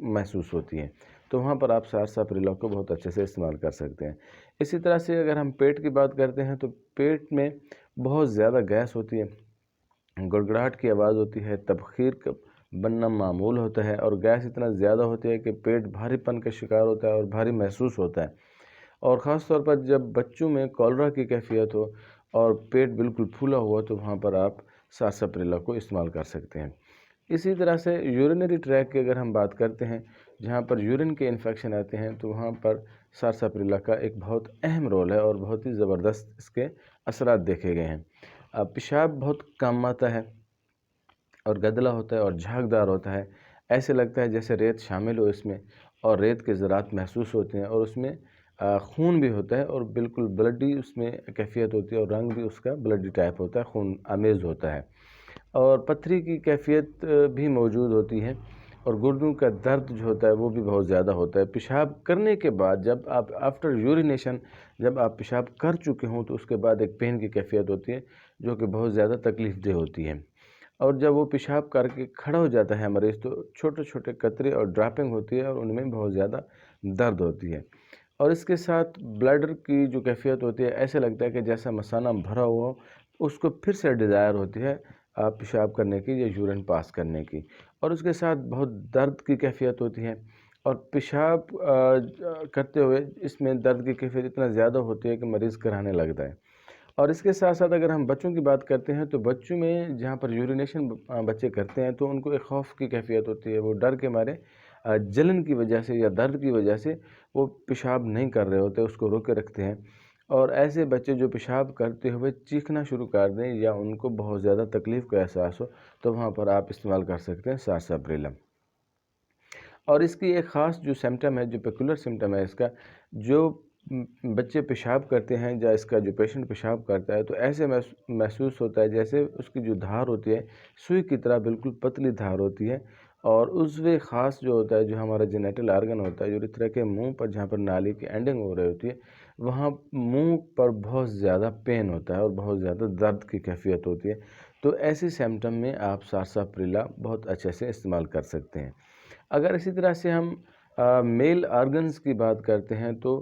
محسوس ہوتی ہیں، تو وہاں پر آپ سارساپریلا کو بہت اچھے سے استعمال کر سکتے ہیں۔ اسی طرح سے اگر ہم پیٹ کی بات کرتے ہیں تو پیٹ میں بہت زیادہ گیس ہوتی ہے، گڑگڑاہٹ کی آواز ہوتی ہے، تبخیر کا بننا معمول ہوتا ہے، اور گیس اتنا زیادہ ہوتی ہے کہ پیٹ بھاری پن کا شکار ہوتا ہے اور بھاری محسوس ہوتا ہے، اور خاص طور پر جب بچوں میں کولرا کی کیفیت ہو اور پیٹ بالکل پھولا ہوا تو وہاں پر آپ سارساپریلا کو استعمال کر سکتے ہیں۔ اسی طرح سے یورینری ٹریک کی اگر ہم بات کرتے ہیں، جہاں پر یورین کے انفیکشن آتے ہیں، تو وہاں پر سارساپریلا کا ایک بہت اہم رول ہے اور بہت ہی زبردست اس کے اثرات دیکھے گئے ہیں۔ پیشاب بہت کم آتا ہے اور گدلا ہوتا ہے اور جھاگدار ہوتا ہے، ایسے لگتا ہے جیسے ریت شامل ہو اس میں، اور ریت کے ذرات محسوس ہوتے ہیں، اور اس میں خون بھی ہوتا ہے اور بالکل بلڈی اس میں کیفیت ہوتی ہے، اور رنگ بھی اس کا بلڈی ٹائپ ہوتا ہے، خون آمیز ہوتا ہے، اور پتھری کی کیفیت بھی موجود ہوتی ہے، اور گردوں کا درد جو ہوتا ہے وہ بھی بہت زیادہ ہوتا ہے۔ پیشاب کرنے کے بعد جب آپ آفٹر یورینیشن جب آپ پیشاب کر چکے ہوں تو اس کے بعد ایک پین کی کیفیت ہوتی ہے جو کہ بہت زیادہ تکلیف دہ ہوتی ہے، اور جب وہ پیشاب کر کے کھڑا ہو جاتا ہے مریض تو چھوٹے چھوٹے قطرے اور ڈراپنگ ہوتی ہے، اور ان میں بہت زیادہ درد ہوتی ہے، اور اس کے ساتھ بلیڈر کی جو کیفیت ہوتی ہے ایسے لگتا ہے کہ جیسا مثانہ بھرا ہوا ہو، اس کو پھر سے ڈیزائر ہوتی ہے پیشاب کرنے کی یا یورین پاس کرنے کی، اور اس کے ساتھ بہت درد کی کیفیت ہوتی ہے، اور پیشاب کرتے ہوئے اس میں درد کی کیفیت اتنا زیادہ ہوتی ہے کہ مریض کرانے لگتا ہے۔ اور اس کے ساتھ ساتھ اگر ہم بچوں کی بات کرتے ہیں تو بچوں میں جہاں پر یورینیشن بچے کرتے ہیں تو ان کو ایک خوف کی کیفیت ہوتی ہے، وہ ڈر کے مارے جلن کی وجہ سے یا درد کی وجہ سے وہ پیشاب نہیں کر رہے ہوتے، اس کو روکے رکھتے ہیں، اور ایسے بچے جو پیشاب کرتے ہوئے چیخنا شروع کر دیں یا ان کو بہت زیادہ تکلیف کا احساس ہو تو وہاں پر آپ استعمال کر سکتے ہیں سارساپریلا۔ اور اس کی ایک خاص جو سمٹم ہے، جو پیکولر سمٹم ہے اس کا، جو بچے پیشاب کرتے ہیں یا اس کا جو پیشنٹ پیشاب کرتا ہے تو ایسے محسوس ہوتا ہے جیسے اس کی جو دھار ہوتی ہے سوئی کی طرح بالکل پتلی دھار ہوتی ہے، اور عضو خاص جو ہوتا ہے جو ہمارا جینیٹل آرگن ہوتا ہے یورتھرا کے منہ پر جہاں پر نالی کی اینڈنگ ہو رہی ہوتی ہے وہاں منہ پر بہت زیادہ پین ہوتا ہے اور بہت زیادہ درد کی کیفیت ہوتی ہے، تو ایسی سمٹم میں آپ سارساپریلا بہت اچھے سے استعمال کر سکتے ہیں۔ اگر اسی طرح سے ہم میل آرگنز کی بات کرتے ہیں تو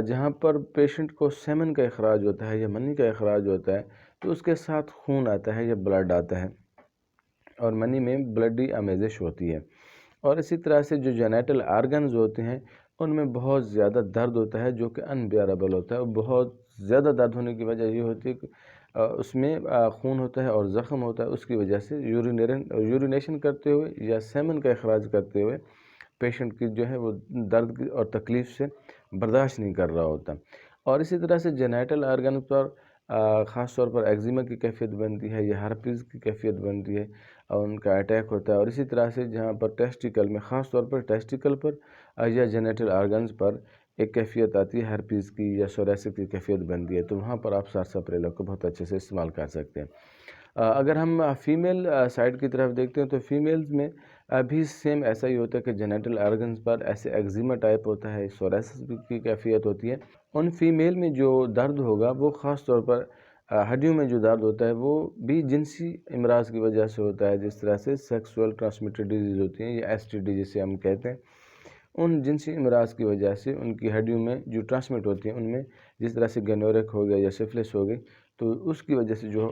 جہاں پر پیشنٹ کو سیمن کا اخراج ہوتا ہے یا منی کا اخراج ہوتا ہے تو اس کے ساتھ خون آتا ہے یا بلڈ آتا ہے، اور منی میں بلڈی آمیزش ہوتی ہے، اور اسی طرح سے جو جینیٹل آرگنز ہوتے ہیں ان میں بہت زیادہ درد ہوتا ہے جو کہ انبیئربل ہوتا ہے، اور بہت زیادہ درد ہونے کی وجہ یہ ہوتی ہے کہ اس میں خون ہوتا ہے اور زخم ہوتا ہے، اس کی وجہ سے یورینیشن کرتے ہوئے یا سیمن کا اخراج کرتے ہوئے پیشنٹ کی جو ہے وہ درد اور تکلیف سے برداشت نہیں کر رہا ہوتا، اور اسی طرح سے جینیٹل آرگن پر خاص طور پر ایگزیما کی کیفیت بنتی ہے یا ہرپیز کی کیفیت بنتی ہے اور ان کا اٹیک ہوتا ہے، اور اسی طرح سے جہاں پر ٹیسٹیکل میں خاص طور پر ٹیسٹیکل پر یا جینیٹل آرگنز پر ایک کیفیت آتی ہے ہرپیز کی یا سوریاسس کی کیفیت بنتی ہے، تو وہاں پر آپ سارساپریلا کو بہت اچھے سے استعمال کر سکتے ہیں۔ اگر ہم فیمیل سائڈ کی طرف دیکھتے ہیں تو فیمیلز میں بھی سیم ایسا ہی ہوتا ہے کہ جینیٹل آرگنز پر ایسے ایگزیما ٹائپ ہوتا ہے، سوریاسس کی کیفیت ہوتی ہے، ان فیمیل میں جو درد ہوگا وہ خاص طور پر ہڈیوں میں جو درد ہوتا ہے وہ بھی جنسی امراض کی وجہ سے ہوتا ہے، جس طرح سے سیکسول ٹرانسمیٹڈ ڈیزیز ہوتی ہیں یا ایس ٹی ڈی جسے ہم کہتے ہیں، ان جنسی امراض کی وجہ سے ان کی ہڈیوں میں جو ٹرانسمٹ ہوتی ہیں ان میں جس طرح سے گینورک ہو گیا یا سفلس ہو گئی تو اس کی وجہ سے جو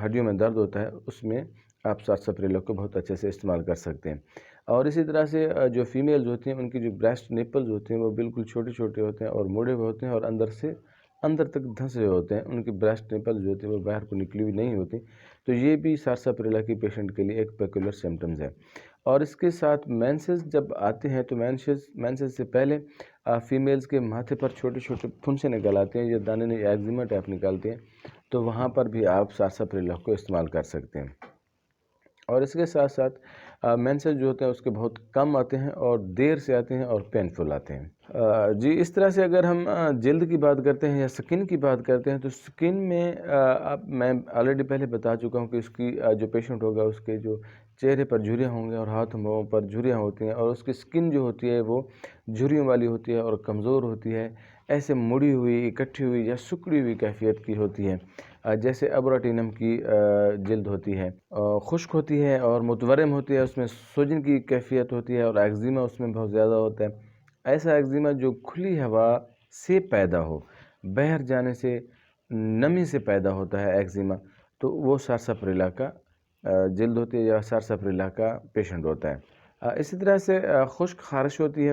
ہڈیوں میں درد ہوتا ہے اس میں آپ سارساپریلا کو بہت اچھے سے استعمال کر سکتے ہیں۔ اور اسی طرح سے جو فیمیلز ہوتی ہیں ان کی جو بریسٹ نپلز ہوتے ہیں وہ بالکل چھوٹے چھوٹے ہوتے ہیں اور موڑے ہوئے ہوتے ہیں اور اندر تک دھنسے ہوتے ہیں، ان کی بریسٹ نپلز جو ہوتی ہیں وہ باہر کو نکلی ہوئی نہیں ہوتی، تو یہ بھی سارساپریلا کی پیشنٹ کے لیے ایک پیکولر سمٹمز ہے۔ اور اس کے ساتھ مینسز جب آتے ہیں تو مینسز سے پہلے فیمیلز کے ماتھے پر چھوٹے چھوٹے پھنسے نکل آتے ہیں یا دانے ایگزیما ٹائپ نکالتے ہیں، تو وہاں پر بھی آپ سارساپریلا کو استعمال کر سکتے ہیں۔ اور اس کے ساتھ ساتھ مینسز جو ہوتے ہیں اس کے بہت کم آتے ہیں اور دیر سے آتے ہیں اور پینفل آتے ہیں۔ جی اس طرح سے اگر ہم جلد کی بات کرتے ہیں یا سکن کی بات کرتے ہیں تو سکن میں میں آلریڈی پہلے بتا چکا ہوں کہ اس کی جو پیشنٹ ہوگا اس کے جو چہرے پر جھریاں ہوں گے اور ہاتھوں پر جھریاں ہوتی ہیں، اور اس کی سکن جو ہوتی ہے وہ جھریوں والی ہوتی ہے اور کمزور ہوتی ہے، ایسے مڑی ہوئی اکٹھی ہوئی یا سکڑی ہوئی کیفیت کی ہوتی ہے، جیسے ابراٹینم کی جلد ہوتی ہے خشک ہوتی ہے اور متورم ہوتی ہے، اس میں سوجن کی کیفیت ہوتی ہے اور ایگزیما اس میں بہت زیادہ ہوتا ہے۔ ایسا ایگزیما جو کھلی ہوا سے پیدا ہو، باہر جانے سے، نمی سے پیدا ہوتا ہے ایگزیما، تو وہ سارساپریلا کا جلد ہوتی ہے یا سارساپریلا کا پیشنٹ ہوتا ہے۔ اسی طرح سے خشک خارش ہوتی ہے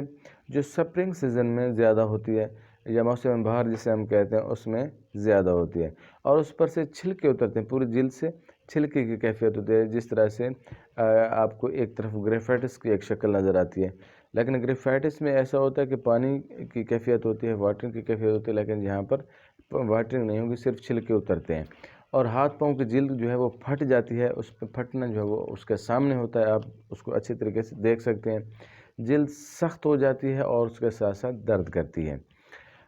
جو سپرنگ سیزن میں زیادہ ہوتی ہے یا موسم بہار جسے ہم کہتے ہیں اس میں زیادہ ہوتی ہے، اور اس پر سے چھلکے اترتے ہیں، پوری جلد سے چھلکے کی کیفیت ہوتی ہے، جس طرح سے آپ کو ایک طرف گریفائٹس کی ایک شکل نظر آتی ہے، لیکن گریفائٹس میں ایسا ہوتا ہے کہ پانی کی کیفیت ہوتی ہے، واٹرنگ کی کیفیت ہوتی ہے، لیکن یہاں پر واٹرنگ نہیں ہوگی، صرف چھلکے اترتے ہیں اور ہاتھ پاؤں کی جلد جو ہے وہ پھٹ جاتی ہے، اس پہ پھٹنا جو ہے وہ اس کے سامنے ہوتا ہے، آپ اس کو اچھی طریقے سے دیکھ سکتے ہیں، جلد سخت ہو جاتی ہے اور اس کے ساتھ ساتھ درد کرتی ہے۔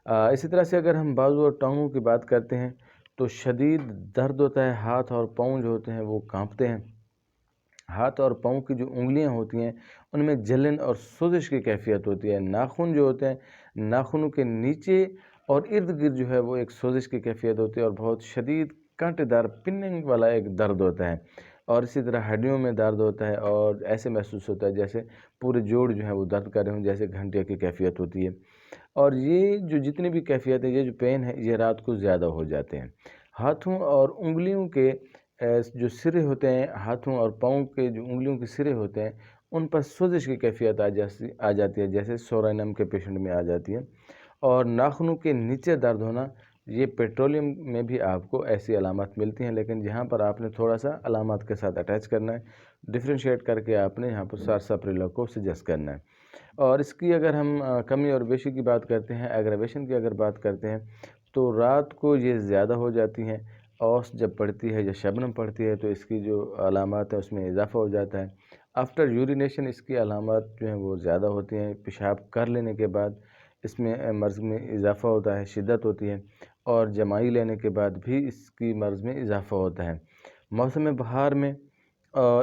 اسی طرح سے اگر ہم بازو اور ٹانگوں کی بات کرتے ہیں تو شدید درد ہوتا ہے، ہاتھ اور پاؤں جو ہوتے ہیں وہ کانپتے ہیں، ہاتھ اور پاؤں کی جو انگلیاں ہوتی ہیں ان میں جلن اور سوزش کی کیفیت ہوتی ہے، ناخن جو ہوتے ہیں ناخنوں کے نیچے اور ارد گرد جو ہے وہ ایک سوزش کی کیفیت ہوتی ہے اور بہت شدید کانٹے دار پننگ والا ایک درد ہوتا ہے، اور اسی طرح ہڈیوں میں درد ہوتا ہے اور ایسے محسوس ہوتا ہے جیسے پورے جوڑ جو ہے وہ درد کر رہے ہوں، جیسے گھنٹے کی کیفیت ہوتی ہے، اور یہ جو جتنی بھی کیفیت ہے، یہ جو پین ہے یہ رات کو زیادہ ہو جاتے ہیں۔ ہاتھوں اور انگلیوں کے جو سرے ہوتے ہیں، ہاتھوں اور پاؤں کے جو انگلیوں کے سرے ہوتے ہیں ان پر سوزش کی کیفیت آ جاتی ہے، جیسے سورائنم کے پیشنٹ میں آ جاتی ہے، اور ناخنوں کے نیچے درد ہونا، یہ پیٹرولیم میں بھی آپ کو ایسی علامات ملتی ہیں، لیکن یہاں پر آپ نے تھوڑا سا علامات کے ساتھ اٹیچ کرنا ہے، ڈفرینشیٹ کر کے آپ نے یہاں پر سارساپریلا کو سجیسٹ کرنا ہے۔ اور اس کی اگر ہم کمی اور بیشی کی بات کرتے ہیں، ایگریویشن کی اگر بات کرتے ہیں تو رات کو یہ زیادہ ہو جاتی ہیں، اوس جب پڑتی ہے یا شبنم پڑتی ہے تو اس کی جو علامات ہیں اس میں اضافہ ہو جاتا ہے۔ آفٹر یورینیشن اس کی علامات جو ہیں وہ زیادہ ہوتی ہیں، پیشاب کر لینے کے بعد اس میں مرض میں اضافہ ہوتا ہے، شدت ہوتی ہے، اور جمائی لینے کے بعد بھی اس کی مرض میں اضافہ ہوتا ہے۔ موسم بہار میں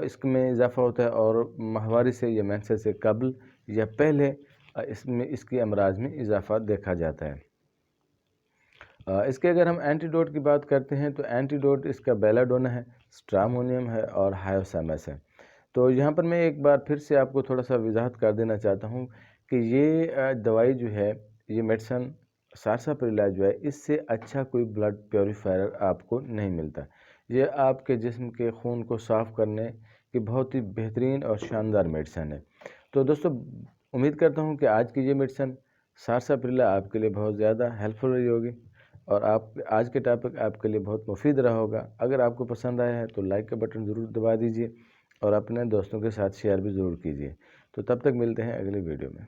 اس میں اضافہ ہوتا ہے، اور ماہواری سے یا مینسس سے قبل یا پہلے اس کی امراض میں اضافہ دیکھا جاتا ہے۔ اس کے اگر ہم اینٹی ڈوٹ کی بات کرتے ہیں تو اینٹی ڈوٹ اس کا بیلاڈونا ہے، سٹرامونیم ہے اور ہائیوسیمس ہے۔ تو یہاں پر میں ایک بار پھر سے آپ کو تھوڑا سا وضاحت کر دینا چاہتا ہوں کہ یہ دوائی جو ہے، یہ میڈیسن سارساپریلا جو ہے، اس سے اچھا کوئی بلڈ پیوریفائر آپ کو نہیں ملتا۔ یہ آپ کے جسم کے خون کو صاف کرنے کی بہت ہی بہترین اور شاندار میڈیسن ہے۔ تو دوستو، امید کرتا ہوں کہ آج کی یہ میڈیسن سارساپریلا آپ کے لیے بہت زیادہ ہیلپ فل رہی ہوگی، اور آج کے ٹاپک آپ کے لیے بہت مفید رہا ہوگا۔ اگر آپ کو پسند آیا ہے تو لائک کا بٹن ضرور دبا دیجئے اور اپنے دوستوں کے ساتھ شیئر بھی ضرور کیجئے۔ تو تب تک ملتے ہیں اگلی ویڈیو میں۔